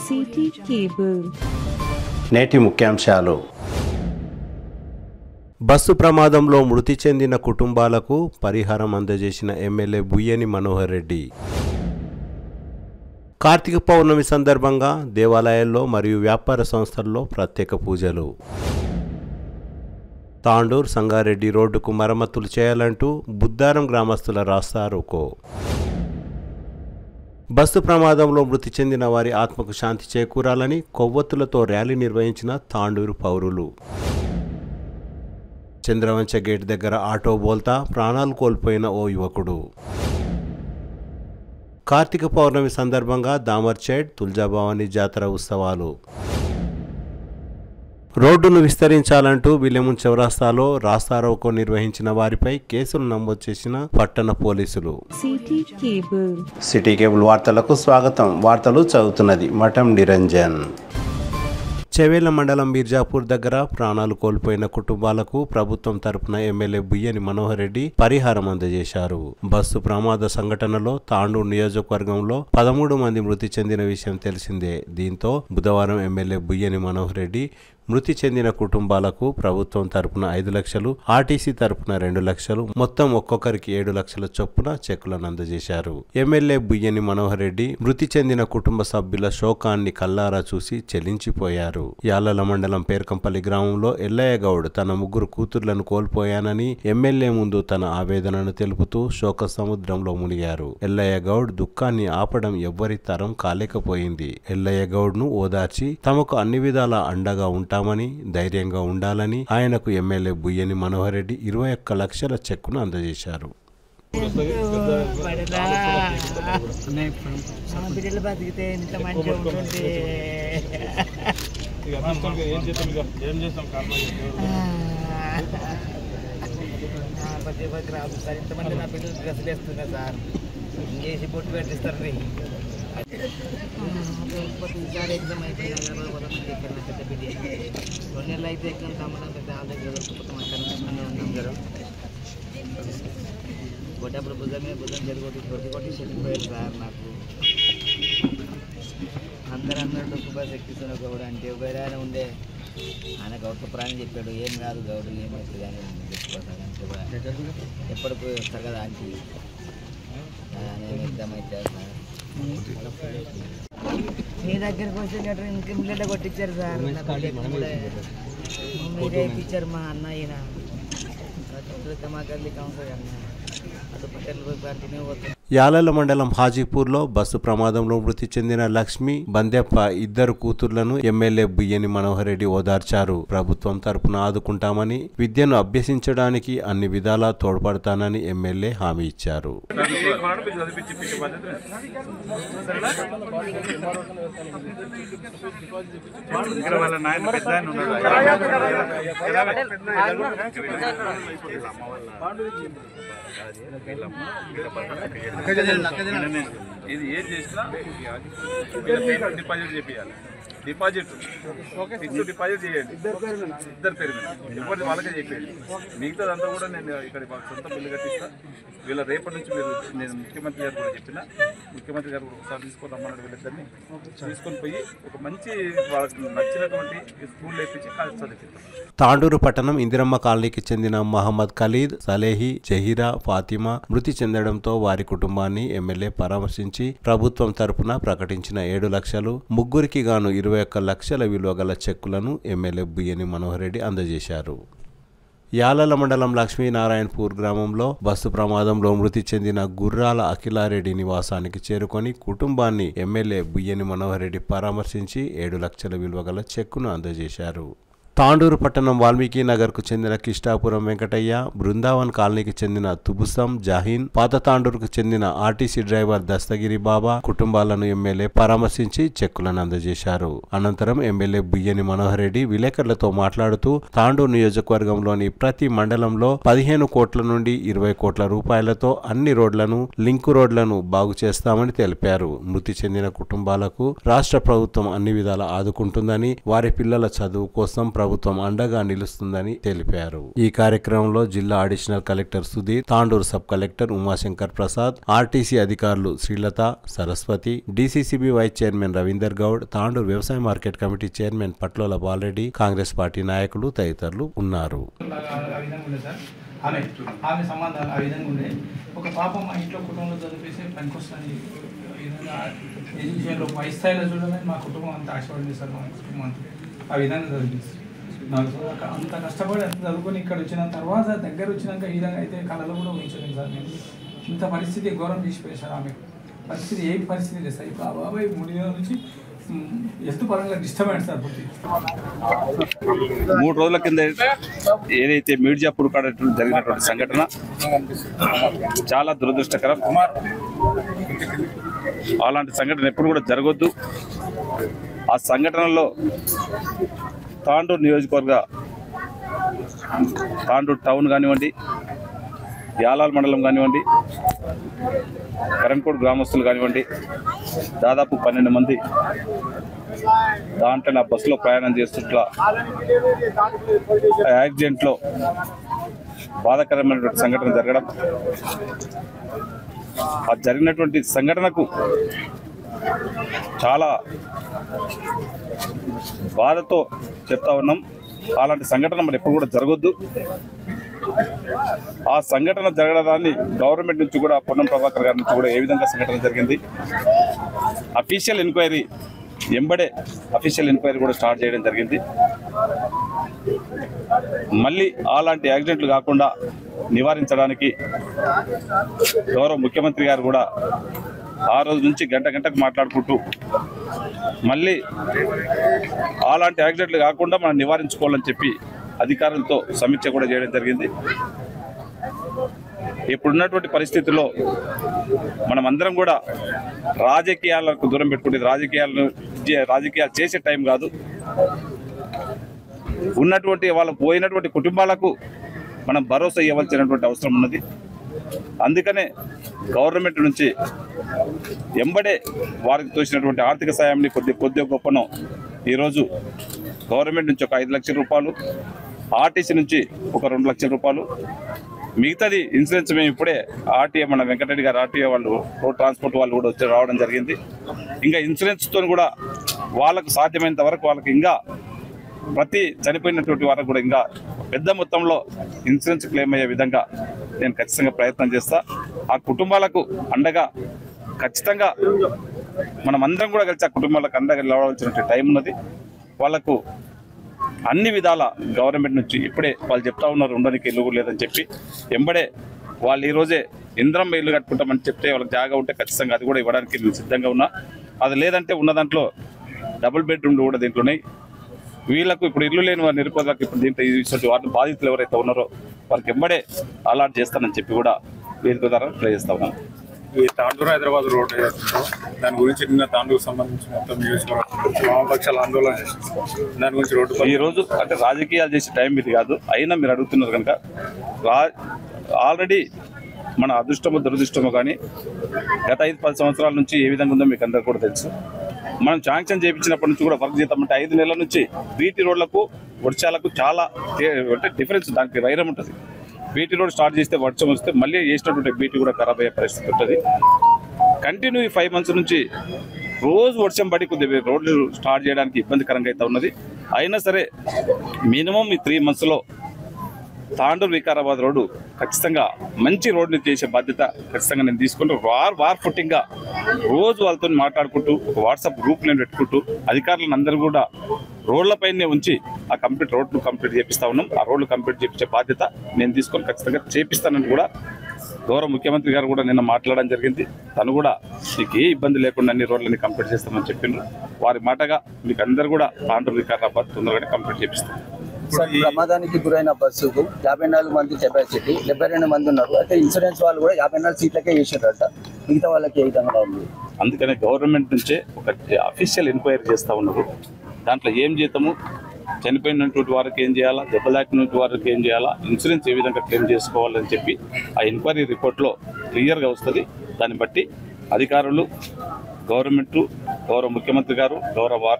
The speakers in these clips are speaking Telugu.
City cable. నేటి ముఖ్యాంశాలు. బస్సు ప్రమాదంలో మృతి చెందిన కుటుంబాలకు పరిహారం అందజేసిన ఎమ్మెల్యే బుయ్యని మనోహర్ రెడ్డి. కార్తీక పౌర్ణమి సందర్భంగా దేవాలయాల్లో మరియు వ్యాపార సంస్థల్లో ప్రత్యేక పూజలు. తాండూర్ సంగారెడ్డి రోడ్డుకు మరమ్మతులు చేయాలంటూ బుద్దారం గ్రామస్తుల రాస్తారోకో. బస్సు ప్రమాదంలో మృతి చెందిన వారి ఆత్మకు శాంతి చేకూరాలని కొవ్వొత్తులతో ర్యాలీ నిర్వహించిన తాండూరు పౌరులు. చంద్రవంచ గేట్ దగ్గర ఆటో బోల్తా ప్రాణాలు కోల్పోయిన ఓ యువకుడు. కార్తీక పౌర్ణమి సందర్భంగా దామర్చేడ్ తుల్జాభవాని జాతర ఉత్సవాలు. రోడ్డును విస్తరించాలంటూ విలెమున్ చౌరస్తాలో రాస్తారోకో నిర్వహించిన వారిపై కేసులు నమోదు చేసిన పట్టణ పోలీసులు. సిటీ కేబుల్ వార్తలకు స్వాగతం. వార్తలు చదువుతున్నది మఠం నిరంజన్. చెవేల మండలం మీర్జాపూర్ దగ్గర ప్రాణాలు కోల్పోయిన కుటుంబాలకు ప్రభుత్వం తరపున ఎమ్మెల్యే బుయ్యని మనోహర్ రెడ్డి పరిహారం అందజేశారు. బస్సు ప్రమాద సంఘటనలో తాండూరు నియోజకవర్గంలో 13 మంది మృతి చెందిన విషయం తెలిసిందే. దీంతో బుధవారం ఎమ్మెల్యే బుయ్యని మనోహర్ రెడ్డి మృతి చెందిన కుటుంబాలకు ప్రభుత్వం తరపున 5 లక్షలు, ఆర్టీసీ తరపున 2 లక్షలు, మొత్తం ఒక్కొక్కరికి 7 లక్షల చొప్పున చెక్కులను అందజేశారు. ఎమ్మెల్యే బుయ్యని మనోహర్ రెడ్డి మృతి చెందిన కుటుంబ సభ్యుల శోకాన్ని కల్లారా చూసి చెల్లించిపోయారు. యాలల మండలం పేర్కంపల్లి గ్రామంలో ఎల్లయ్య గౌడ్ తన 3 కూతుర్లను కోల్పోయానని ఎమ్మెల్యే ముందు తన ఆవేదనను తెలుపుతూ శోక సముద్రంలో మునిగారు. ఎల్లయ్య గౌడ్ దుఃఖాన్ని ఆపడం ఎవ్వరి తరం కాలేకపోయింది. ఎల్లయ్య గౌడ్ ను ఓదార్చి తమకు అన్ని విధాల అండగా ఉంటామని, ధైర్యంగా ఉండాలని ఆయనకు ఎమ్మెల్యే బుయ్యని మనోహర్ రెడ్డి 21 లక్షల చెక్కును అందజేశారు. ఇంకేసి బొట్టు పెట్టిస్తారు. ఎగ్జామ్ అయిపోయినా 2 నెలలు అయితే ఎగ్జామ్ తమ్మడం పెద్ద ఆల్ దగ్గర ఉన్నాం. కొట్టప్పుడు భుజం కొట్టి చెల్లిపోయారు సార్. నాకు అందరూ డొక్కు బస్ ఎక్కిస్తున్న గౌడు అంటే ఒకరైనా ఉండే ఆయన గౌడ్తో ప్రాణం చెప్పాడు. ఏం కాదు గౌడు ఏమవుతుంది అని చెప్పుకోతాను. ఎప్పటికి వస్తారు కదా ఆంటీ ఎగ్జామ్ అయితే సార్. మీ దగ్గరికి వచ్చే ఇంకెంత కొట్టించారు సార్. మీరే ఇప్పించారు మా అన్న. ఈయన మాకెళ్ళి కౌన్సిల్ అన్న అటు పట్టెలు పోయి పార్టీనే పోతాం. యాలల మండలం హాజీపూర్లో బస్సు ప్రమాదంలో మృతి చెందిన లక్ష్మి, బందెప్ప 2 కూతుర్లను ఎమ్మెల్యే బుయ్యని మనోహర్ రెడ్డి ఓదార్చారు. ప్రభుత్వం తరపున ఆదుకుంటామని, విద్యను అభ్యసించడానికి అన్ని విధాలా తోడ్పడతానని ఎమ్మెల్యే హామీ ఇచ్చారు. ఇది ఏం చేసినా డిపాజిట్ చేయాలి. డిపాజిట్ ఫిక్స్డ్ డిపాజిట్ చేయండి. ఇద్దరు పేరు మీద ఎవరిది వాళ్ళకే చెప్పేయండి. మిగతాదంతా కూడా నేను ఇక్కడ సొంత బిల్లు కట్టిస్తా. వీళ్ళ రేపటి నుంచి మీరు నేను ముఖ్యమంత్రి గారు కూడా చెప్పిన, ముఖ్యమంత్రి గారు కూడా ఒకసారి తీసుకొని రమ్మన్నాడు. వీళ్ళిద్దరిని తీసుకొని పోయి ఒక మంచి వాళ్ళకి నచ్చినటువంటి స్కూల్లో వేయించి కాలేజ్ చదివిస్తాం. తాండూరు పట్టణం ఇందిరమ్మ కాలనీకి చెందిన మహమ్మద్ ఖలీద్, సలేహి, జహీరా, ఫాతిమా మృతి చెందడంతో వారి కుటుంబాన్ని ఎమ్మెల్యే పరామర్శించి ప్రభుత్వం తరపున ప్రకటించిన 7 లక్షలు, ముగ్గురికి గాను 21 లక్షల విలువ గల చెక్కులను ఎమ్మెల్యే బుయ్యని మనోహర్ రెడ్డి అందజేశారు. యాలల మండలం లక్ష్మీనారాయణపూర్ గ్రామంలో బస్సు ప్రమాదంలో మృతి చెందిన గుర్రాల అఖిలారెడ్డి నివాసానికి చేరుకొని కుటుంబాన్ని ఎమ్మెల్యే బుయ్యని మనోహర్ రెడ్డి పరామర్శించి 7 లక్షల విలువ గల చెక్కును అందజేశారు. తాండూరు పట్టణం వాల్మీకి నగర్కు చెందిన కిష్టాపురం వెంకటయ్య, బృందావన్ కాలనీకి చెందిన తుబుసం జాహీన్, పాత తాండూరుకు చెందిన ఆర్టీసీ డ్రైవర్ దస్తగిరి బాబా కుటుంబాలను ఎమ్మెల్యే పరామర్శించి చెక్కులను అందజేశారు. అనంతరం ఎమ్మెల్యే బుయ్యని మనోహర్ రెడ్డి విలేకరులతో మాట్లాడుతూ తాండూరు నియోజకవర్గంలోని ప్రతి మండలంలో 15 కోట్ల నుండి 20 కోట్ల రూపాయలతో అన్ని రోడ్లను, లింకు రోడ్లను బాగు చేస్తామని తెలిపారు. మృతి చెందిన కుటుంబాలకు రాష్ట్ర ప్రభుత్వం అన్ని విధాలా ఆదుకుంటుందని, వారి పిల్లల చదువు కోసం ప్రభుత్వం అండగా నిలుస్తుందని తెలిపారు. ఈ కార్యక్రమంలో జిల్లా additional collector Sudheer, Tandur sub collector Umashankar Prasad, RTC అధికారులు Srilatha, Saraswathi, DCCB vice chairman Ravinder Goud, Tandur వ్యవసాయ market committee chairman Patlola Balareddy, Congress party నాయకులు తదితరులు ఉన్నారు. ఆమె సంబంధాలు ఆ విధంగా ఉండే ఒక పాప మా ఇంట్లో కుటుంబంలో చదివేసి పనికొస్తుంది విధంగా ఎడ్యుకేషన్లో పై స్థాయిలో చూడాలని మా కుటుంబం అంతా ఆశపడింది సార్. మా కుటుంబం అంతా ఆ విధంగా చదివిస్తుంది. నాకు అంత కష్టపడి అంత చదువుకొని ఇక్కడ వచ్చిన తర్వాత దగ్గర వచ్చినాక ఈ విధంగా అయితే కళలో కూడా ఉంచలేదు సార్. నేను ఇంత పరిస్థితి ఘోరం తీసిపోయాను సార్. ఆమె పరిస్థితి ఏ పరిస్థితి లేదు సార్. ఇప్పుడు ఆ బాబాయ్ 3 నెలల నుంచి హెల్త్ పరంగా డిస్టర్బెన్స్ సార్. 3 రోజుల కింద ఏదైతే మీడియా పురుకాడ జరిగినటువంటి సంఘటన చాలా దురదృష్టకరం. అలాంటి సంఘటన ఎప్పుడు కూడా జరగొద్దు. ఆ సంఘటనలో తాండూరు నియోజకవర్గ తాండూరు టౌన్ కానివ్వండి, యాలాల్ మండలం కానివ్వండి, కరణ్కోట్ గ్రామస్తులు కానివ్వండి, దాదాపు 12 మంది దాంట్లో నా బస్సులో ప్రయాణం చేస్తుంట్లా యాక్సిడెంట్లో బాధాకరమైనటువంటి సంఘటన జరగడం, ఆ జరిగినటువంటి సంఘటనకు చాలా బాధతో చెప్తా ఉన్నాం. అలాంటి సంఘటన మరి ఎప్పుడు కూడా జరగొద్దు. ఆ సంఘటన జరగడాన్ని గవర్నమెంట్ నుంచి కూడా పొన్నం ప్రభాకర్ గారి నుంచి కూడా ఏ విధంగా సంఘటన జరిగింది అఫీషియల్ ఎంక్వైరీ ఎంబడే అఫీషియల్ ఎంక్వైరీ కూడా స్టార్ట్ చేయడం జరిగింది. మళ్ళీ అలాంటి యాక్సిడెంట్లు కాకుండా నివారించడానికి గౌరవ ముఖ్యమంత్రి గారు కూడా ఆ రోజు నుంచి గంటకు మాట్లాడుకుంటూ మళ్ళీ అలాంటి యాక్సిడెంట్లు కాకుండా మనం నివారించుకోవాలని చెప్పి అధికారులతో సమీక్ష కూడా చేయడం జరిగింది. ఇప్పుడున్నటువంటి పరిస్థితుల్లో మనం అందరం కూడా రాజకీయాలకు దూరం పెట్టుకుంటే రాజకీయాలు చేసే టైం కాదు. ఉన్నటువంటి వాళ్ళకు పోయినటువంటి కుటుంబాలకు మనం భరోసా ఇవ్వాల్సినటువంటి అవసరం ఉన్నది. అందుకనే గవర్నమెంట్ నుంచి ఎంబడే వారికి తోచినటువంటి ఆర్థిక సాయాన్ని కొద్ది గొప్పను ఈరోజు గవర్నమెంట్ నుంచి ఒక 5 లక్షల రూపాయలు, ఆర్టీసీ నుంచి ఒక 2 లక్షల రూపాయలు, మిగతాది ఇన్సూరెన్స్ మేము ఇప్పుడే ఆర్టీఏ మన వెంకటరెడ్డి గారు ఆర్టీఏ వాళ్ళు రోడ్ ట్రాన్స్పోర్ట్ వాళ్ళు కూడా వచ్చి రావడం జరిగింది. ఇంకా ఇన్సూరెన్స్తో కూడా వాళ్ళకు సాధ్యమైనంత వరకు వాళ్ళకి ఇంకా ప్రతి చనిపోయినటువంటి వారికి కూడా ఇంకా పెద్ద మొత్తంలో ఇన్సూరెన్స్ క్లెయిమ్ అయ్యే విధంగా నేను ఖచ్చితంగా ప్రయత్నం చేస్తా. ఆ కుటుంబాలకు అండగా ఖచ్చితంగా మనం అందరం కూడా కలిసి ఆ కుటుంబాలకు అండగా నిలవలసినటువంటి టైం ఉన్నది. వాళ్లకు అన్ని విధాల గవర్నమెంట్ నుంచి ఇప్పుడే వాళ్ళు చెప్తా ఉన్నారు ఉండడానికి ఇల్లు కూడా లేదని చెప్పి ఎంబడే వాళ్ళు ఈరోజే ఇంద్రమ్మ ఇల్లు కట్టుకుంటామని చెప్తే వాళ్ళకి జాగా ఉంటే ఖచ్చితంగా అది కూడా ఇవ్వడానికి నేను సిద్ధంగా ఉన్నా. అది లేదంటే ఉన్న దాంట్లో డబుల్ బెడ్రూమ్లు కూడా దీంట్లో ఉన్నాయి. వీళ్ళకు ఇప్పుడు ఇల్లు లేని వారి నిరుపేదలకు ఇప్పుడు దీంట్లో ఇటువంటి వాటి బాధితులు ఎవరైతే ఉన్నారో వారికి ఎంబడే అలాట్ చేస్తానని చెప్పి కూడా వేదిక ద్వారా ప్లే చేస్తా ఉన్నాం. ఈ తాండూరు హైదరాబాద్ రోడ్ దాని గురించి నిన్న తాండూరు సంబంధించి మొత్తం వామపక్షాల ఆందోళన దాని గురించి రోడ్డు ఈ రోజు అంటే రాజకీయాలు చేసే టైం ఇది కాదు. అయినా మీరు అడుగుతున్నారు కనుక ఆల్రెడీ మన అదృష్టమో దురదృష్టమో కానీ గత 5-10 సంవత్సరాల నుంచి ఏ విధంగా ఉందో మీకు అందరికీ కూడా తెలుసు. మనం శాంక్షన్ చేయించినప్పటి నుంచి కూడా వర్క్ చేద్దామంటే 5 నెలల నుంచి బీటీ రోడ్లకు వర్షాలకు చాలా అంటే డిఫరెన్స్, దానికి వైరం ఉంటుంది. బీటీ రోడ్ స్టార్ట్ చేస్తే వర్షం వస్తే మళ్ళీ వేసినటువంటి బీటీ కూడా ఖరాబ్ అయ్యే పరిస్థితి ఉంటుంది. కంటిన్యూ 5 మంత్స్ నుంచి రోజు వర్షం పడి కొద్దిగా రోడ్లు స్టార్ట్ చేయడానికి ఇబ్బందికరంగా అయితే ఉన్నది. అయినా సరే మినిమం ఈ 3 మంత్స్లో తాండూరు వికారాబాద్ రోడ్డు ఖచ్చితంగా మంచి రోడ్ని చేసే బాధ్యత ఖచ్చితంగా నేను తీసుకుంటూ వార్ ఫుట్టింగ్గా రోజు వాళ్ళతో మాట్లాడుకుంటూ ఒక వాట్సాప్ గ్రూప్ నేను పెట్టుకుంటూ అధికారులను అందరూ కూడా రోడ్లపైనే ఉంచి ఆ రోడ్లు కంప్లీట్ చేపిస్తా ఉన్నాం. ఆ రోడ్లు కంప్లీట్ చేపించే బాధ్యత నేను తీసుకొని ఖచ్చితంగా చేపిస్తానని కూడా గౌరవ ముఖ్యమంత్రి గారు కూడా నిన్న మాట్లాడడం జరిగింది. తను కూడా మీకు ఏ ఇబ్బంది లేకుండా అన్ని రోడ్లని కంప్లీట్ చేస్తామని చెప్పిండ్రు. వారి మాటగా మీకు అందరూ కూడా తాండూరు వికారాబాద్ తొందరగానే కంప్లీట్ చేపిస్తాం. సార్, ప్రమాదానికి గురైన బస్సుకు 54 మంది కెపాసిటీ, 72 మంది ఉన్నారు. అయితే ఇన్సూరెన్స్ వాళ్ళు కూడా 54 సీట్లకే చేసారట, మిగతా వాళ్ళకి ఏ విధంగా ఉంది. అందుకనే గవర్నమెంట్ నుంచే ఒక అఫీషియల్ ఎంక్వైరీ చేస్తూ ఉన్నారు. దాంట్లో ఏం చేద్దాము, చనిపోయినటువంటి వారికి ఏం చేయాలా, దెబ్బలాకినటువంటి వారికి ఏం చేయాలా, ఇన్సూరెన్స్ ఏ విధంగా క్లెయిమ్ చేసుకోవాలని చెప్పి ఆ ఎంక్వైరీ రిపోర్ట్లో క్లియర్గా వస్తుంది. దాన్ని బట్టి అధికారులు, గవర్నమెంటు, గౌరవ ముఖ్యమంత్రి గారు, గౌరవ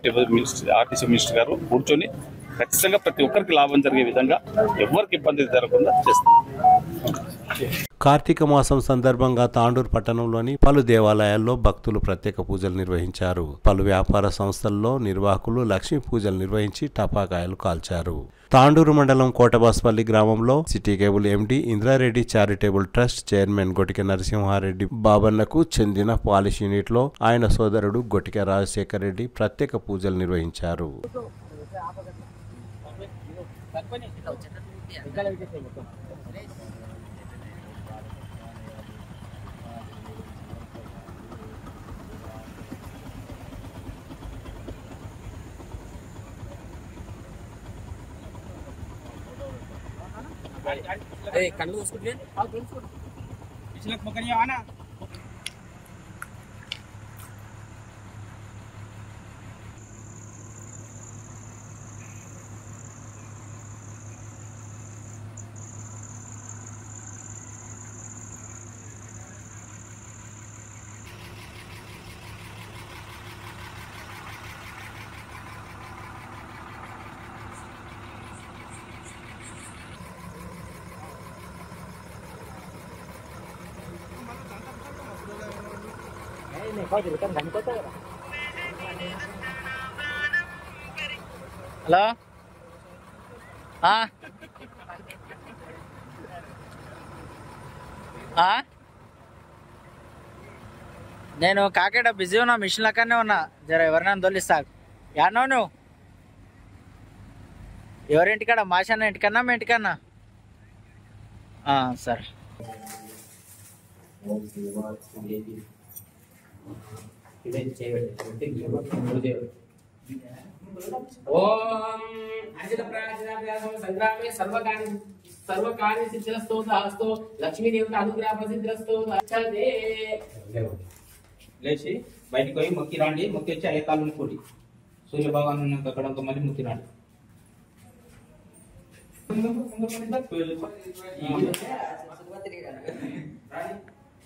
ఆర్టీసీ మినిస్టర్ గారు కూర్చొని ఖచ్చితంగా ప్రతి ఒక్కరికి లాభం జరిగే విధంగా ఎవరికి ఇబ్బంది జరగకుండా చేస్తాం. కార్తీక మాసం సందర్భంగా తాండూరు పట్టణంలోని పలు దేవాలయాల్లో భక్తులు ప్రత్యేక పూజలు నిర్వహించారు. పలు వ్యాపార సంస్థల్లో నిర్వాహకులు లక్ష్మీ పూజలు నిర్వహించి టపాకాయలు కాల్చారు. తాండూరు మండలం కోటబాస్పల్లి గ్రామంలో city cable MD Indrareddy charitable trust chairman Gotika Narasimhareddy బాబన్నకు చెందిన పాలిష్ యూనిట్లో ఆయన సోదరుడు గొటిక రాజశేఖర్ రెడ్డి ప్రత్యేక పూజలు నిర్వహించారు. కళ్ళు చూసుకుంటే హలో నేను కాకేట బిజీ ఉన్నా, మిషన్ లెక్కనే ఉన్నా. జర ఎవరినైనా తోలిస్తా. యానో నువ్వు ఎవరింటికాడ? మాషన్న ఇంటికన్నా మీ ఇంటికన్నా? సరే. ఓం అంజన ప్రాచీన సంగ్రామే సర్వకార్య సిద్ధిరస్తో హస్తో లక్ష్మీ దేవత అనుగ్రహ ప్రసిద్ధిరస్తో అచ్చదే. లేచి బయటికి పోయి మొక్కి రాండి. మొక్కి వచ్చి అయ్యకాలను కూడి సూర్య భగవాన్ ఉన్నాక అక్కడ ఒక మళ్ళీ మొక్కి రాండి.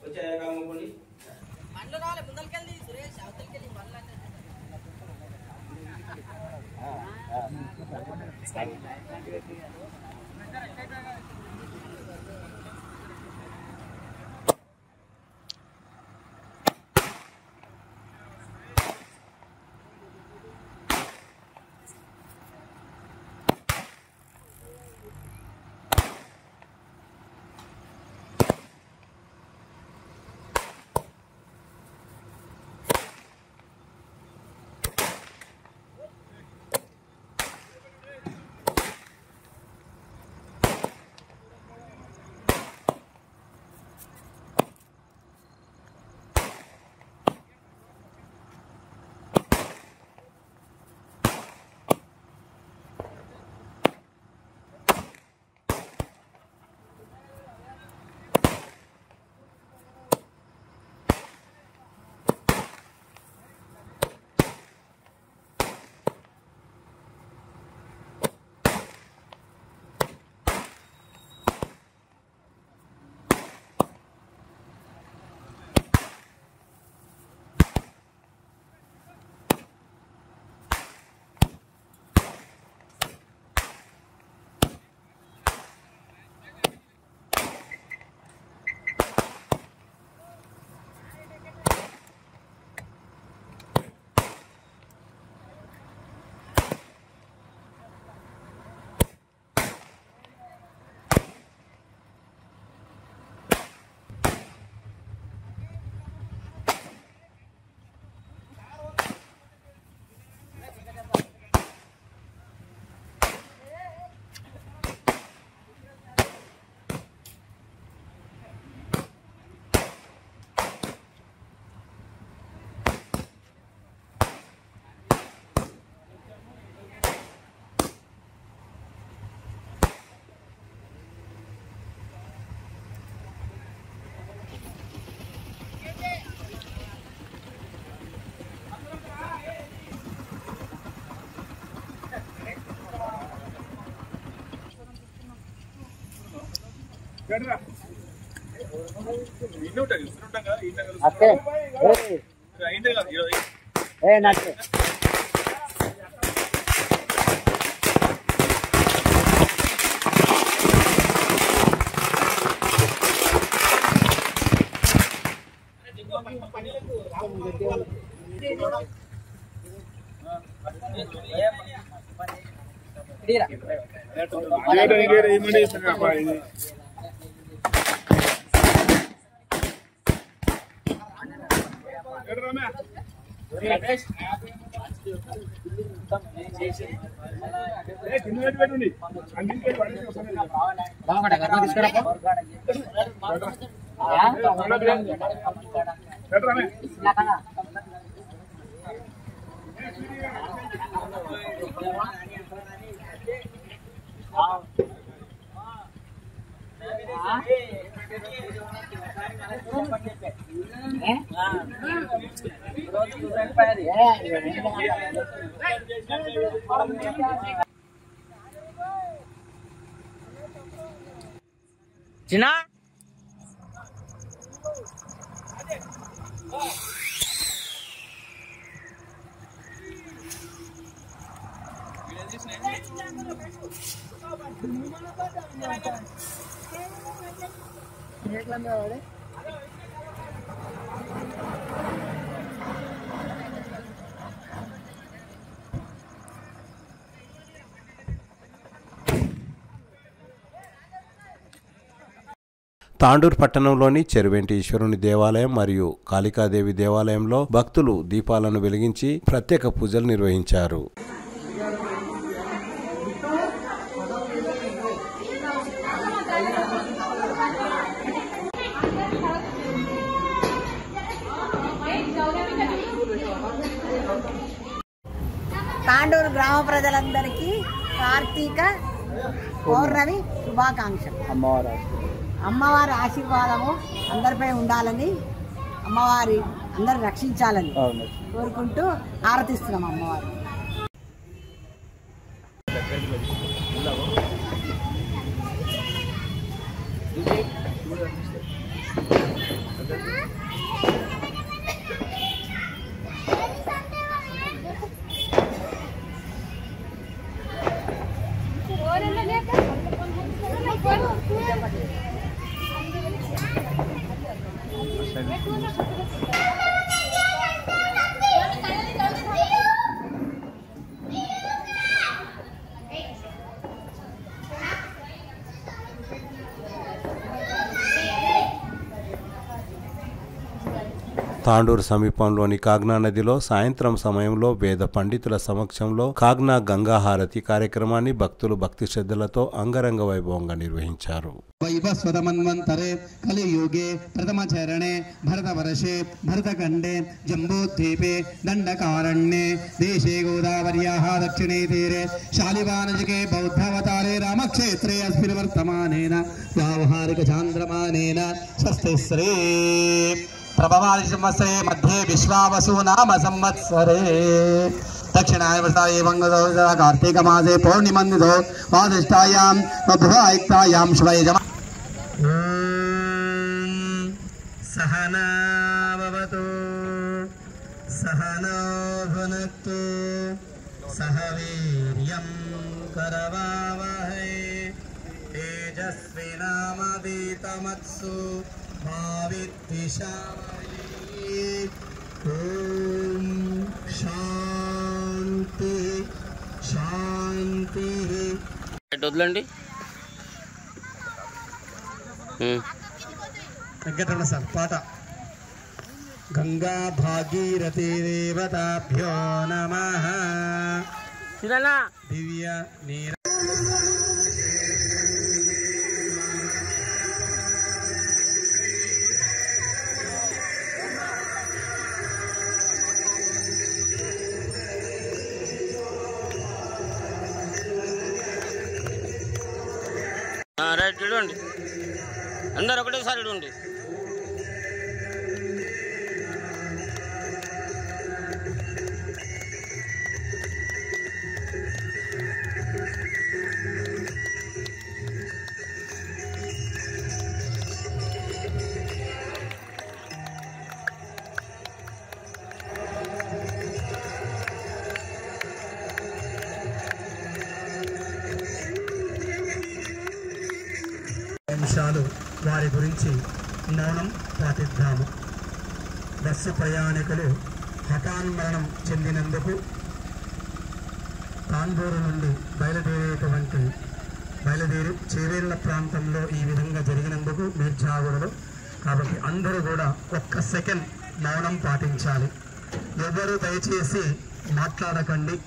వచ్చి అయ్యకాలను కూడి అత్తే చిన్న తాండూర్ పట్టణంలోని చెరువెంటి ఈశ్వరుని దేవాలయం మరియు కాళికాదేవి దేవాలయంలో భక్తులు దీపాలను వెలిగించి ప్రత్యేక పూజలు నిర్వహించారు. తాండూరు గ్రామ ప్రజలందరికీ కార్తీక పౌర్ణమి శుభాకాంక్షలు. అమ్మవారి ఆశీర్వాదము అందరిపై ఉండాలని, అమ్మవారి అందరు రక్షించాలని కోరుకుంటూ ఆరతిస్తున్నాం అమ్మవారు. తాండూరు సమీపంలోని కాగ్నా నదిలో సాయంత్రం సమయంలో వేద పండితుల సమక్షంలో కాగ్నా గంగాహారతి కార్యక్రమాన్ని భక్తులు భక్తి శ్రద్ధలతో అంగరంగ వైభవంగా నిర్వహించారు. వైవస్వతమన్వంతరే కలియుగే ప్రథమ చరణే భరతవర్షే భరతఖండే జంబూద్వీపే దండకారణ్యే దేశే గోదావర్యాః దక్షిణే తీరే శాలివానజికే బౌద్ధావతారే రామక్షేత్రే అస్మిన్ వర్తమానేన వ్యావహారిక చాంద్రమానేన స్వస్తిశ్రీ ప్రభవాది సంవత్సరే మధ్యే విశ్వావసు నామ సంవత్సరే दक्षिणाय वर्षाये मंगलदोषः कार्तिक मासे पौर्णिमन्दितो वादिष्टायां बभुवायुक्तायां शुभयजम सहना भवतु सहनो भुनक्तु सह वीर्यं करवावहै तेजस्विनामदितमत्सु मा विद्विषावहै ओम शांति शांति వదలండి. వెంకటరమణ సార్ పాట. గంగా భాగీరథీ దేవతాభ్యో నమః దివ్య నీర రైట్ ఇడండి, అందరు ఒకటేసారి ఇడండి. నిమిషాలు వారి గురించి మౌనం పాటిద్దాము. బస్సు ప్రయాణికులు హఠాన్మరణం చెందినందుకు తాండూరు నుండి బయలుదేరి చేవేళ్ల ప్రాంతంలో ఈ విధంగా జరిగినందుకు మీర్జాగూడలో. కాబట్టి అందరూ కూడా ఒక్క సెకండ్ మౌనం పాటించాలి. ఎవరు దయచేసి మాట్లాడకండి.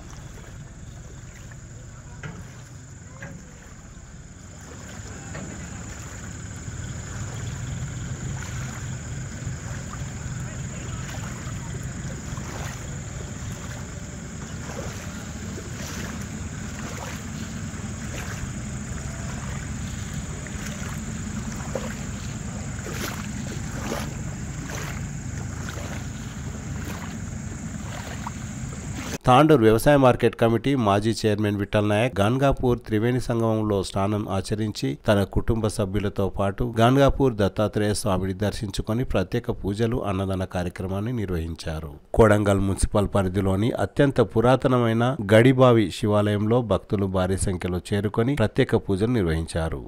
తాండూరు వ్యవసాయ మార్కెట్ కమిటీ మాజీ చైర్మన్ విఠల్ నాయక్ గాన్గాపూర్ త్రివేణి సంగమంలో స్నానం ఆచరించి తన కుటుంబ సభ్యులతో పాటు గాన్గాపూర్ దత్తాత్రేయ స్వామిని దర్శించుకొని ప్రత్యేక పూజలు అన్నదాన కార్యక్రమాన్ని నిర్వహించారు. కొడంగల్ మున్సిపల్ పరిధిలోని అత్యంత పురాతనమైన గడిబావి శివాలయంలో భక్తులు భారీ సంఖ్యలో చేరుకొని ప్రత్యేక పూజలు నిర్వహించారు.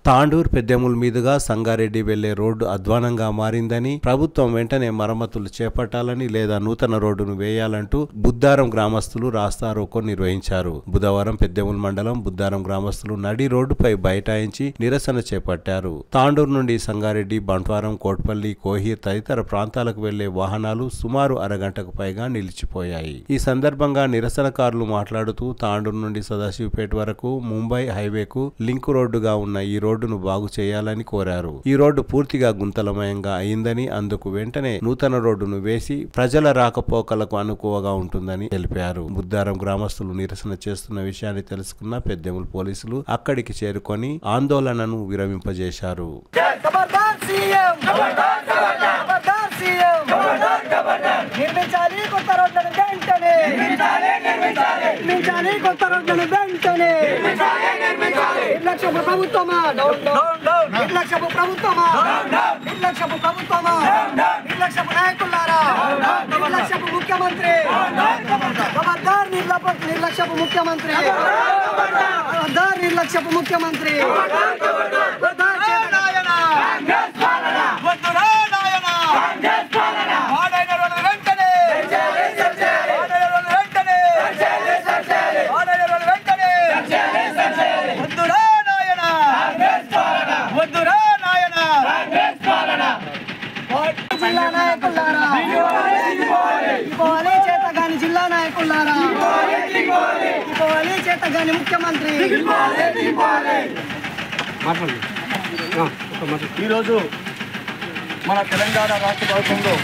తాండూర్ పెద్దెముల్ మీదుగా సంగారెడ్డి వెళ్లే రోడ్డు అధ్వానంగా మారిందని, ప్రభుత్వం వెంటనే మరమ్మతులు చేపట్టాలని లేదా నూతన రోడ్డును వేయాలంటూ బుద్దారం గ్రామస్తులు రాస్తారోకో నిర్వహించారు. బుధవారం పెద్దెముల్ మండలం బుద్దారం గ్రామస్తులు నడి రోడ్డుపై బైఠాయించి నిరసన చేపట్టారు. తాండూర్ నుండి సంగారెడ్డి, బంట్వారం, కోట్పల్లి, కోహీర్ తదితర ప్రాంతాలకు వెళ్లే వాహనాలు సుమారు అరగంటకు పైగా నిలిచిపోయాయి. ఈ సందర్భంగా నిరసనకారులు మాట్లాడుతూ తాండూర్ నుండి సదాశివపేట వరకు ముంబై హైవేకు లింకు రోడ్డుగా ఉన్న ఈ రోడ్డును బాగు చేయాలని కోరారు. ఈ రోడ్డు పూర్తిగా గుంతలమయంగా అయిందని, అందుకు వెంటనే నూతన రోడ్డును వేసి ప్రజల రాకపోకలకు అనుకువగా ఉంటుందని తెలిపారు. బుద్దారం గ్రామస్తులు నిరసన చేస్తున్న విషయాన్ని తెలుసుకున్న పెద్దెముల్ పోలీసులు అక్కడికి చేరుకొని ఆందోళనను విరమింపజేశారు. నిర్లక్ష్యపు ప్రభుత్వమా, నిర్లక్ష్యపు ప్రభుత్వమా, నిర్లక్ష్యపు నాయకులారా, నిర్లక్ష్యపు ముఖ్యమంత్రి, ఖబర్దార్ నిర్లక్ష్యపు ముఖ్యమంత్రి, ఖబర్దార్ నిర్లక్ష్యపు ముఖ్యమంత్రి, జిల్లా నాయకులారా, చేతగాని ముఖ్యమంత్రి. ఈరోజు మన తెలంగాణ రాష్ట్ర ప్రభుత్వంలో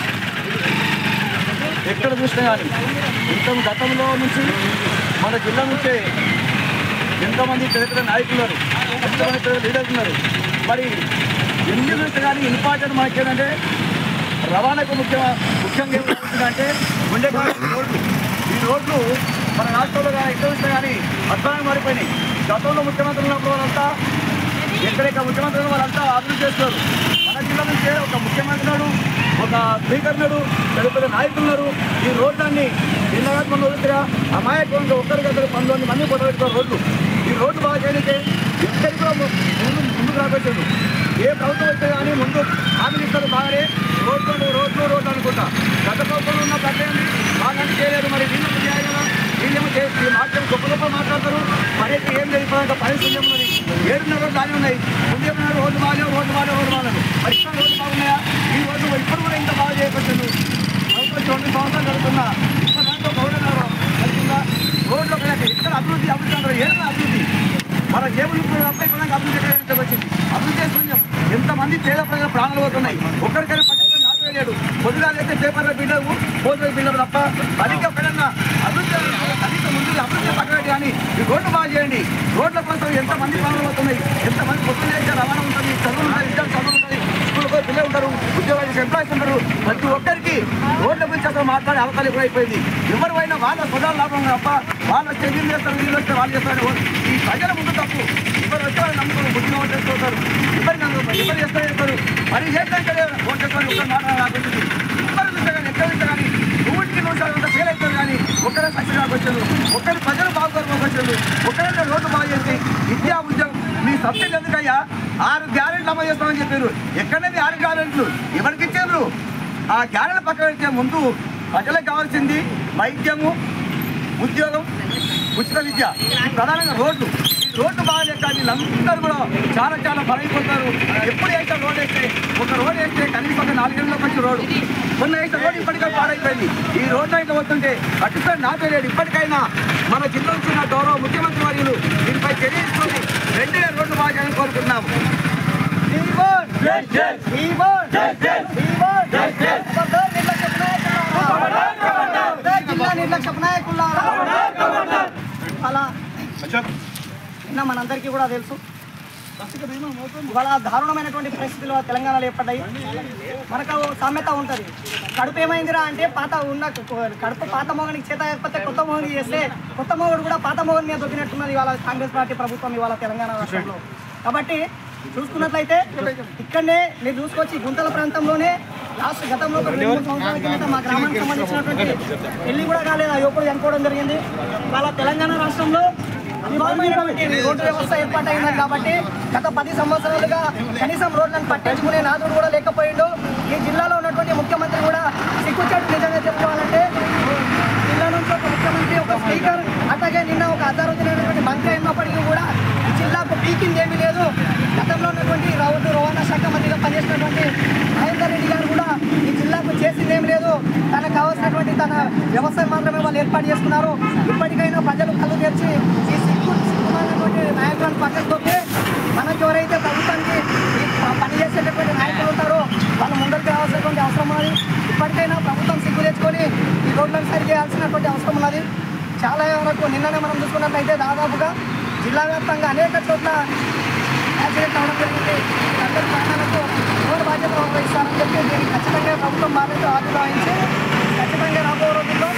ఎక్కడ చూసినా కానీ గతంలో నుంచి మన జిల్లా నుంచే ఎంతోమంది పెద్ద నాయకులు ఉన్నారు, ఎంతమంది పెద్ద లీడర్స్ ఉన్నారు. మరి ఎన్ని చూస్తే కానీ ఇంపార్టెంట్ మనకి ఏంటంటే రవాణాకు ముఖ్యంగా ఏమవుతుందంటే ఉండే రోడ్లు. ఈ రోడ్లు మన రాష్ట్రంలో కానీ ఎక్కడ చూస్తే కానీ అద్భుతంగా మారిపోయినాయి. గతంలో ముఖ్యమంత్రులు ఉన్నప్పుడు వాళ్ళంతా ఎక్కడెక్కడ ముఖ్యమంత్రులు వాళ్ళంతా అభివృద్ధి చేస్తున్నారు. మన జిల్లా నుంచే ఒక ముఖ్యమంత్రి నాడు, ఒక స్పీకర్ నాడు, పెద్ద పెద్ద నాయకులు ఉన్నారు. ఈ రోడ్లన్నీ నిన్నగాత్మలో వదిలితే అమాయకంగా ఒక్కరికొక్కరు 19 మంది పొట్టబెట్టుకున్న రోడ్లు. ఈ రోడ్డు బాగా చేయడానికి ఎక్కడికి కూడా ముందుకు రాబట్టాడు. ఏ ప్రభుత్వం వస్తే కానీ ముందు హామీలు ఇస్తారు బాగానే, రోడ్లు అనుకుంటా. గత ప్రభుత్వంలో ఉన్న ప్రజలు బాగా చేయలేదు. మరి వీళ్ళకి చేయాలి కదా, వీళ్ళేమో చేసి మాట్లాడి గొప్ప మాట్లాడతారు. మరి ఏం తెలియదు పరిస్థితి ఉన్నది. 7 రోజులు దాని ఉన్నాయి. ముందేమన్నా రోడ్డు బాగాలేదు. మరి ఇక్కడ రోడ్లు బాగున్నాయా? ఈ రోజు ఇప్పుడు కూడా ఇంత బాగా చేయబట్టారు. ప్రభుత్వం 2 సంవత్సరాలు జరుగుతున్నా ఇప్పుడు దాంట్లో గౌరవ రోడ్లు ఇక్కడ అభివృద్ధి అంటారు. ఏదైనా అభివృద్ధి మన జేబులు అభివృద్ధి వచ్చింది. అభివృద్ధి చేస్తున్నాం. ఎంతమంది పేద ప్రజల ప్రాణాలు పోతున్నాయి. ఒక్కరికైనా లేదు. పొద్దుగా అయితే పేపర్ల బిల్డర్లు, పోతుల బిల్డర్లు తప్ప అధిక ఎక్కడన్నా అభివృద్ధి అధిక ముందు అభివృద్ధి పక్కన కానీ ఈ రోడ్లు బాగా చేయండి. రోడ్ల కోసం ఎంతమంది ప్రాణాలు పోతున్నాయి. ఎంతమంది పొద్దున అయితే రవాణా ఉంటుంది, చదువు ఉంటుంది, ఇద్దరు చదువు ఉంటుంది, స్కూల్ పిల్లలు ఉంటారు, ఉద్యోగాలు ఎంప్లాయీస్ ఉంటారు. ప్రతి ఒక్కరికి రోడ్ల గురించి వాళ్ళతో మాట్లాడే అవకాశం కూడా అయిపోయింది. ఎవరు అయినా వాళ్ళ సొంత లాభం తప్ప వాళ్ళు వస్తే వీళ్ళు చేస్తారు, వీళ్ళు వస్తే వాళ్ళు చేస్తారు. ఈ ప్రజల ముందు తప్పు. ఎవరు వచ్చే వాళ్ళు నమ్ముకొని బుద్ధిగా ఓటు చేస్తారు. ఎవరు చేస్తారు మరి చేస్తే ఓటు చేసుకొని ఒక్క మాట రాకుంటుంది. ఎవరు చూస్తే కానీ ఎక్కడ చూస్తే కానీ 100% ఫెయిల్ అవుతారు. కానీ ఒక్కరే సక్సెస్ కాకొచ్చారు, ఒక్కరి ప్రజలు బాగుపడుకోవచ్చారు, ఒక్కరైనా రోడ్డు బాగు చేసి విద్యా ఉద్యోగం మీ సబ్సిడీ ఎందుకయ్యా 6 గ్యారెంట్లు అమలు చేస్తామని చెప్పారు. ఎక్కడైనా 6 గ్యారెంట్లు ఎవరికి ఇచ్చారు? ఆ గ్యారెంట్ల పక్కన పెట్టే ముందు ప్రజలకు కావాల్సింది వైద్యము, ఉద్యోగం, ఉచిత విద్య, ప్రధానంగా రోడ్లు. ఈ రోడ్డు బాగాలేక వీళ్ళందరూ కూడా చాలా బలైపోతారు. ఎప్పుడు వేస్తే రోడ్ వేస్తే ఒక రోడ్ వేస్తే కనీసం ఒక 4 గంటలకు వచ్చి రోడ్డు కొన్ని వేస్తే రోడ్డు ఇప్పటికే పాడైపోయింది. ఈ రోడ్డు అయితే వస్తుంటే పట్టుకొని నాపేలేడు. ఇప్పటికైనా మన జిల్లా నుంచి ఉన్న గౌరవ ముఖ్యమంత్రి వర్యులు దీనిపై చర్య తీసుకొని వెంటనే రోడ్డు బాగా చేయాలని కోరుకుంటున్నాము. అలా నిన్న మనందరికీ కూడా తెలుసు, ఇవాళ దారుణమైనటువంటి పరిస్థితులు తెలంగాణలో ఏర్పడ్డాయి. మనకు సామెత ఉంటుంది, కడుపు ఏమైందిరా అంటే కడుపు పాత మోగనికి చేత లేకపోతే కొత్త మోగని చేస్తే కొత్త మోగడు కూడా పాత మోగని మీద దొరికినట్టున్నది ఇవాళ కాంగ్రెస్ పార్టీ ప్రభుత్వం ఇవాళ తెలంగాణ రాష్ట్రంలో. కాబట్టి చూసుకున్నట్లయితే ఇక్కడనే మీరు చూసుకొచ్చి గుంతల ప్రాంతంలోనే లాస్ట్ గతంలో 2-3 సంవత్సరాల కింద మా గ్రామానికి సంబంధించినటువంటి పెళ్లి కూడా కాలేదు, ఆ యువకుడు చనిపోవడం జరిగింది. ఇవాళ తెలంగాణ రాష్ట్రంలో అనివార్యమైనటువంటి రోడ్డు వ్యవస్థ ఏర్పాటైంది. కాబట్టి గత 10 సంవత్సరాలుగా కనీసం రోడ్లను పట్టించుకునే నాదుడు కూడా లేకపోయిండు. ఈ జిల్లాలో ఉన్నటువంటి ముఖ్యమంత్రి కూడా సిగ్గుచేటు నిజంగా చెప్పుకోవాలంటే జిల్లా నుంచి ఒక ముఖ్యమంత్రి, ఒక స్పీకర్, అట్లాగే నిన్న ఒక అజారుద్దీన్ మంత్రి అయినప్పటికీ కూడా ఈ జిల్లాకు పీకింది ఏమీ లేదు. గతంలో ఉన్నటువంటి రవాణా శాఖ మంత్రిగా పనిచేసినటువంటి మహేందర్ రెడ్డి గారు కూడా ఈ జిల్లాకు చేసింది ఏమి లేదు. తనకు కావాల్సినటువంటి తన వ్యవసాయం మాత్రమే వాళ్ళు ఏర్పాటు చేసుకున్నారు. ఇప్పటికైనా ప్రజలు కళ్ళు తెరిచి ఈ సిగ్గుమైనటువంటి నాయకులను పక్కకు మనకు ఎవరైతే ప్రభుత్వానికి పనిచేసేటటువంటి నాయకులు ఉంటారో వాళ్ళు ముందరికి రావాల్సినటువంటి అవసరం ఉన్నది. ఇప్పటికైనా ప్రభుత్వం సిగ్గు తెచ్చుకొని ఈ రోడ్లను సరి చేయాల్సినటువంటి అవసరం ఉన్నది. చాలా వరకు నిన్ననే మనం చూసుకున్నట్లయితే దాదాపుగా జిల్లా వ్యాప్తంగా అనేక చోట్ల యాక్సిడెంట్ అవడం జరిగింది. అందరి ప్రాణాలకు ఎవరు బాధ్యత వహిస్తారని చెప్పి దీనికి ఖచ్చితంగా ప్రభుత్వం బాధ్యత వహించి ఖచ్చితంగా రాబోయే రోజుల్లో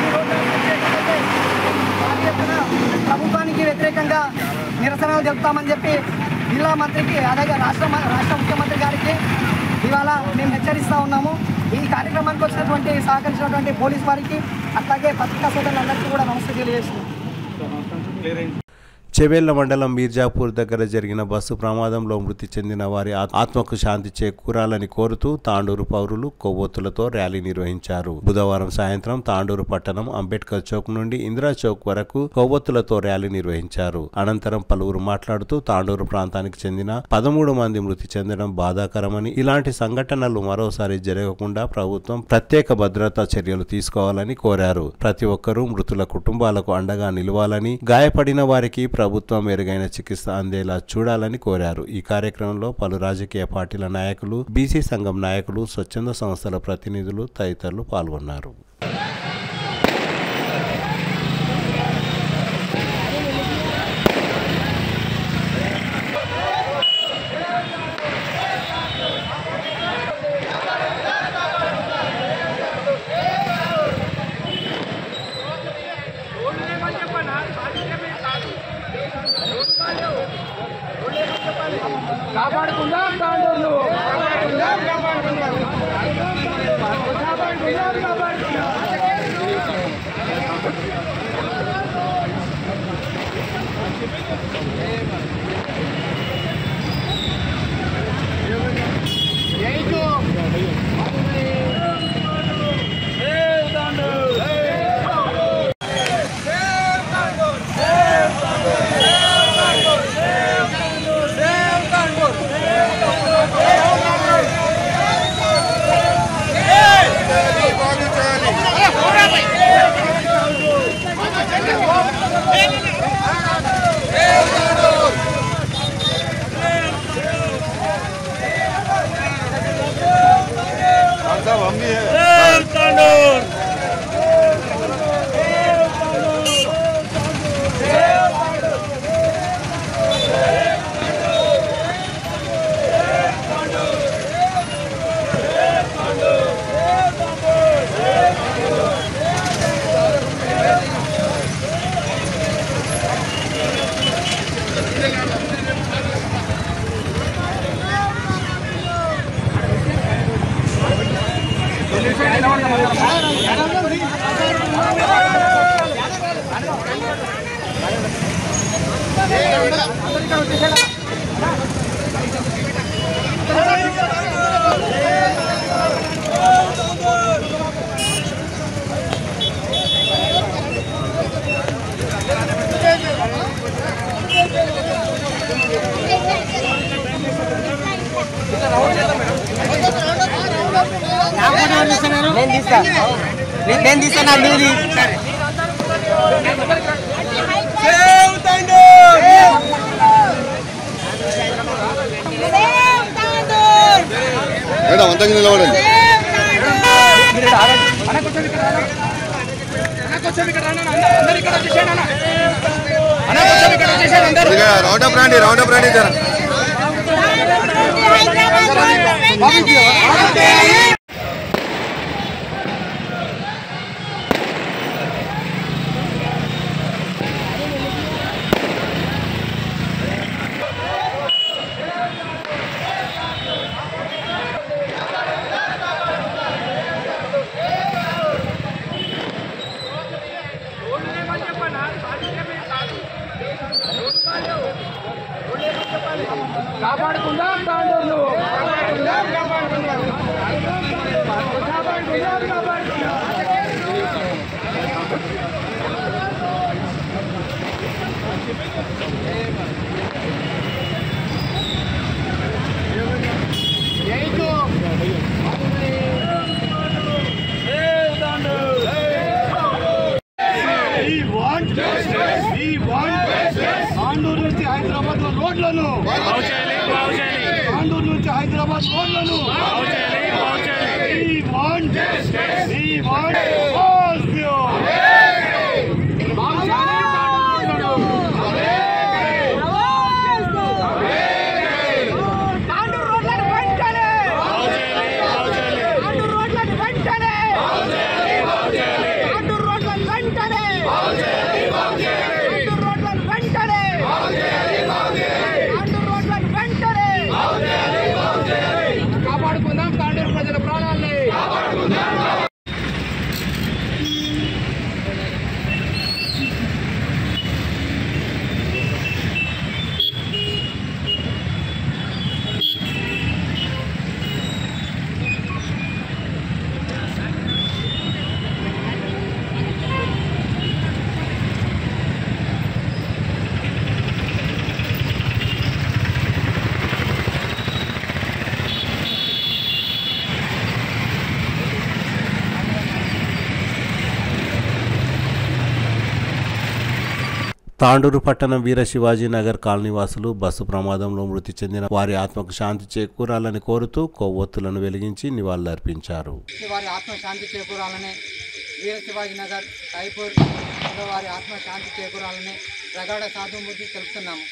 ఈ రోడ్లు ప్రభుత్వానికి వ్యతిరేకంగా నిరసనలు జరుపుతామని చెప్పి జిల్లా మంత్రికి అలాగే రాష్ట్ర ముఖ్యమంత్రి గారికి ఇవాళ మేము హెచ్చరిస్తూ ఉన్నాము. ఈ కార్యక్రమానికి వచ్చినటువంటి సహకరించినటువంటి పోలీస్ వారికి అట్లాగే పత్రికా సోదరులందరికీ కూడా నమస్తే తెలియజేస్తున్నాం. చెవేళ్ల మండలం మీర్జాపూర్ దగ్గర జరిగిన బస్సు ప్రమాదంలో మృతి చెందిన వారి ఆత్మకు శాంతి చేకూరాలని కోరుతూ తాండూరు పౌరులు కొవ్వొత్తులతో ర్యాలీ నిర్వహించారు. బుధవారం సాయంత్రం తాండూరు పట్టణం అంబేద్కర్ చౌక్ నుండి ఇందిరా చౌక్ వరకు కొవ్వొత్తులతో ర్యాలీ నిర్వహించారు. అనంతరం పలువురు మాట్లాడుతూ తాండూరు ప్రాంతానికి చెందిన 13 మంది మృతి చెందడం బాధాకరమని, ఇలాంటి సంఘటనలు మరోసారి జరగకుండా ప్రభుత్వం ప్రత్యేక భద్రతా చర్యలు తీసుకోవాలని కోరారు. ప్రతి ఒక్కరూ మృతుల కుటుంబాలకు అండగా నిలవాలని, గాయపడిన వారికి ప్రభుత్వం మెరుగైన చికిత్స అందేలా చూడాలని కోరారు. ఈ కార్యక్రమంలో పలు రాజకీయ పార్టీల నాయకులు, బీసీ సంఘం నాయకులు, స్వచ్ఛంద సంస్థల ప్రతినిధులు తదితరులు పాల్గొన్నారు. కాపాడుకుందాం తాండూరును, కాపాడుకుందాం. నేను తీస్తాను మీది అంతంగా నిలబడండి. రౌండ్ అప్ రండి జర. కాపాడుకుందాం తాండూరును. తాండూరు నుంచి హైదరాబాద్ రోడ్లను, తాండూరు నుంచి హైదరాబాద్ రోడ్లను కాపాడుకుందాం తాండూరు ప్రజల ప్రాణాలని. తాండూరు పట్టణం వీర శివాజీ నగర్ కాలనీవాసులు బస్సు ప్రమాదంలో మృతి చెందిన వారి ఆత్మకు శాంతి చేకూరాలని కోరుతూ కొవ్వొత్తులను వెలిగించి నివాళులర్పించారు. వారి ఆత్మ శాంతి చేకూరాలని వీర శివాజీ నగర్ సాయిపూర్ వారి ఆత్మ శాంతి చేకూరాలని ప్రగాఢ సానుభూతి తెలుపుతున్నాము.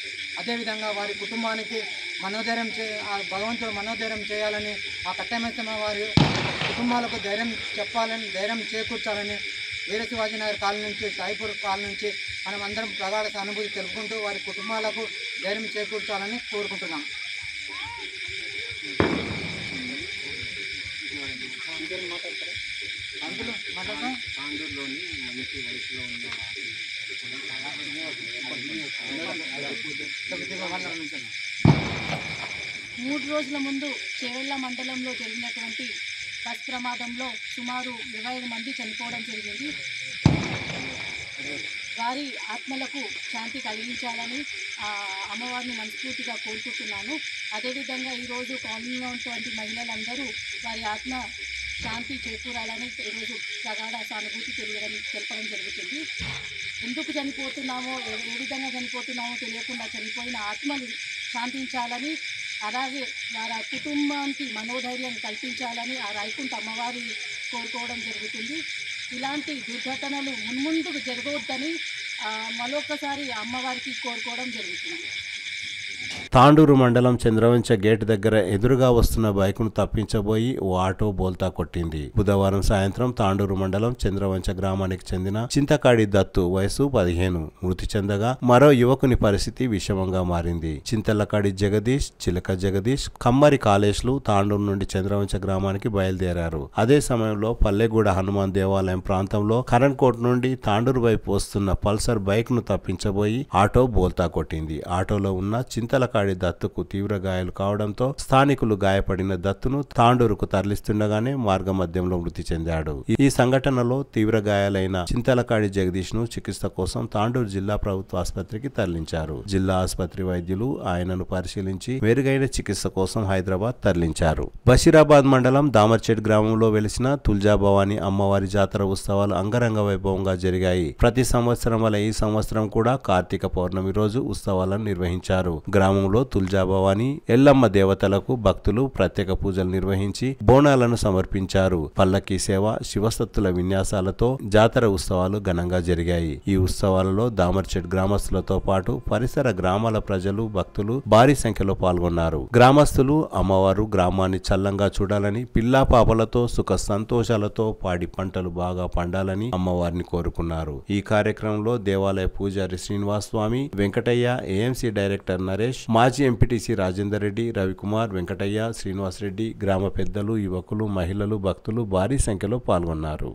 అదేవిధంగా వారి కుటుంబానికి మనోధైర్యం భగవంతుడు మనోధైర్యం చేయాలని, ఆ కట్టమెత్తమ వారి కుటుంబాలకు ధైర్యం చెప్పాలని, ధైర్యం చేకూర్చాలని వీర శివాజీ నగర్ కాలనీ నుంచి సాయిపూర్ కాలనీ నుంచి మనం అందరం ప్రగాఢ సానుభూతి తెలుపుకుంటూ వారి కుటుంబాలకు ధైర్యం చేకూర్చాలని కోరుకుంటున్నాం. తాండూరులోని మంచి వయసులో ఉన్న 3 రోజుల ముందు చేవెళ్ల మండలంలో జరిగినటువంటి బస్ ప్రమాదంలో సుమారు 25 మంది చనిపోవడం జరిగింది. వారి ఆత్మలకు శాంతి కలిగించాలని అమ్మవారిని మనస్ఫూర్తిగా కోరుకుంటున్నాను. అదేవిధంగా ఈరోజు కాలనీలో ఉన్నటువంటి మహిళలందరూ వారి ఆత్మ శాంతి చేకూరాలని ఈరోజు ప్రగాఢ సానుభూతి తెలపడం జరుగుతుంది. ఎందుకు చనిపోతున్నామో, ఏ విధంగా చనిపోతున్నామో తెలియకుండా చనిపోయిన ఆత్మలు శాంతించాలని, అలాగే వారి కుటుంబానికి మనోధైర్యం కల్పించాలని ఆ రాయకుంట అమ్మవారి కోరుకోవడం జరుగుతుంది. ఇలాంటి దుర్ఘటనలు మున్ముందుకు జరగవద్దని మరొకసారి అమ్మవారికి కోరుకోవడం జరుగుతుంది. తాండూరు మండలం చంద్రవంచ గేట్ దగ్గర ఎదురుగా వస్తున్న బైకును తప్పించబోయి ఓ ఆటో బోల్తా కొట్టింది. బుధవారం సాయంత్రం తాండూరు మండలం చంద్రవంచ గ్రామానికి చెందిన చింతకాడి దత్తు వయసు 15 మృతి చెందగా మరో యువకుని పరిస్థితి విషమంగా మారింది. చింతలకాడి జగదీష్, చిలక జగదీష్, కమ్మరి కాళేష్లు తాండూరు నుండి చంద్రవంచ గ్రామానికి బయలుదేరారు. అదే సమయంలో పల్లెగూడ హనుమాన్ దేవాలయం ప్రాంతంలో కరణ్కోట్ నుండి తాండూరు వైపు వస్తున్న పల్సర్ బైక్ ను తప్పించబోయి ఆటో బోల్తా కొట్టింది. ఆటోలో ఉన్న చింతలకాడి దత్తుకు తీవ్ర గాయాలు కావడంతో స్థానికులు గాయపడిన దత్తును తాండూరుకు తరలిస్తుండగానే మార్గ మధ్యంలో మృతి చెందాడు. ఈ సంఘటనలో తీవ్ర గాయాలైన చింతలకాడి జగదీష్ ను చికిత్స కోసం తాండూరు జిల్లా ప్రభుత్వ ఆసుపత్రికి తరలించారు. జిల్లా ఆసుపత్రి వైద్యులు ఆయనను పరిశీలించి మెరుగైన చికిత్స కోసం హైదరాబాద్ తరలించారు. బషీరాబాద్ మండలం దామర్చెట్ గ్రామంలో వెలిసిన తుల్జా భవానీ అమ్మవారి జాతర ఉత్సవాలు అంగరంగ వైభవంగా జరిగాయి. ప్రతి సంవత్సరం వల్ల ఈ సంవత్సరం కూడా కార్తీక పౌర్ణమి రోజు ఉత్సవాలను నిర్వహించారు. గ్రామంలో తుల్జా భవానీ ఎల్లమ్మ దేవతలకు భక్తులు ప్రత్యేక పూజలు నిర్వహించి బోనాలను సమర్పించారు. పల్లకీ సేవ, శివసత్తుల విన్యాసాలతో జాతర ఉత్సవాలు ఘనంగా జరిగాయి. ఈ ఉత్సవాలలో దామర్చెట్ గ్రామస్తులతో పాటు పరిసర గ్రామాల ప్రజలు, భక్తులు భారీ సంఖ్యలో పాల్గొన్నారు. గ్రామస్తులు అమ్మవారు గ్రామాన్ని చల్లంగా చూడాలని, పిల్లా పాపలతో సుఖ సంతోషాలతో పాడి పంటలు బాగా పండాలని అమ్మవారిని కోరుకున్నారు. ఈ కార్యక్రమంలో దేవాలయ పూజారి శ్రీనివాస్ స్వామి, వెంకటయ్య, ఏఎంసీ డైరెక్టర్ నరేష్, మాజీ ఎంపీటీసీ రాజేందర్ రెడ్డి, రవికుమార్, వెంకటయ్య, శ్రీనివాస్ రెడ్డి, గ్రామ పెద్దలు, యువకులు, మహిళలు, భక్తులు భారీ సంఖ్యలో పాల్గొన్నారు.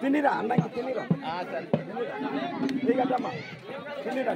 తినిరా అన్నకి తినిరా దిగమ్మా తినిరా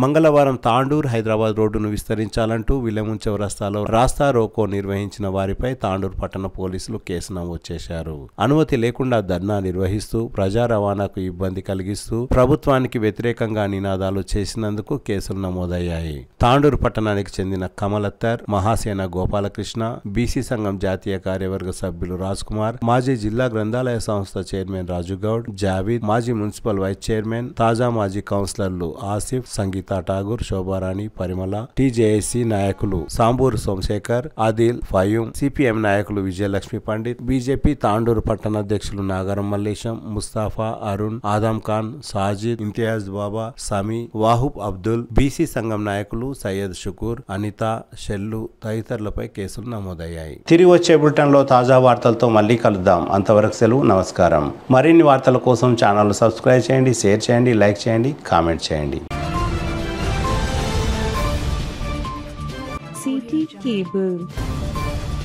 మంగళవారం తాండూర్ హైదరాబాద్ రోడ్డును విస్తరించాలంటూ విలెముం చౌరస్తాలో రాస్తా రోకో నిర్వహించిన వారిపై తాండూర్ పట్టణ పోలీసులు కేసు నమోదు చేశారు. అనుమతి లేకుండా ధర్నా నిర్వహిస్తూ ప్రజా రవాణాకు ఇబ్బంది కలిగిస్తూ ప్రభుత్వానికి వ్యతిరేకంగా నినాదాలు చేసినందుకు కేసులు నమోదయ్యాయి. తాండూర్ పట్టణానికి చెందిన కమలత్తర్, మహాసేన గోపాలకృష్ణ, బీసీ సంఘం జాతీయ కార్యవర్గ సభ్యులు రాజ్ కుమార్, మాజీ జిల్లా గ్రంథాలయ సంస్థ చైర్మన్ రాజుగౌడ్, జావీద్, మజీద్, మాజీ మున్సిపల్ వైస్ చైర్మన్, తాజా మాజీ కౌన్సిలర్లు ఆసిఫ్, సంగీత ఠాగూర్, శోభారాణి, పరిమళ, టీజేఏసీ నాయకులు సాంబూరు సోమశేఖర్, ఆదిల్, ఫయూమ్, సిపిఎం నాయకులు విజయలక్ష్మి పండిత్, బీజేపీ తాండూరు పట్టణ అధ్యక్షులు నాగరం మల్లేశం, ముస్తాఫా, అరుణ్, ఆదం ఖాన్, సాజిద్, ఇంతియాజ్ బాబా, సమీ, వాహూబ్ అబ్దుల్, బీసీ సంఘం నాయకులు సయ్యద్ షుకూర్, అనిత, షెల్లు తదితరులపై కేసులు నమోదయ్యాయి. తిరిగి వచ్చే బులెటిన్ లో తాజా వార్తలతో మళ్ళీ కలుద్దాం. అంతవరకు సెలవు, నమస్కారం. మరిన్ని వార్తల కోసం ఛానల్ సబ్స్క్రైబ్ చేయండి, షేర్ చేయండి, లైక్ చేయండి, కామెంట్ చేయండి. CT Cable.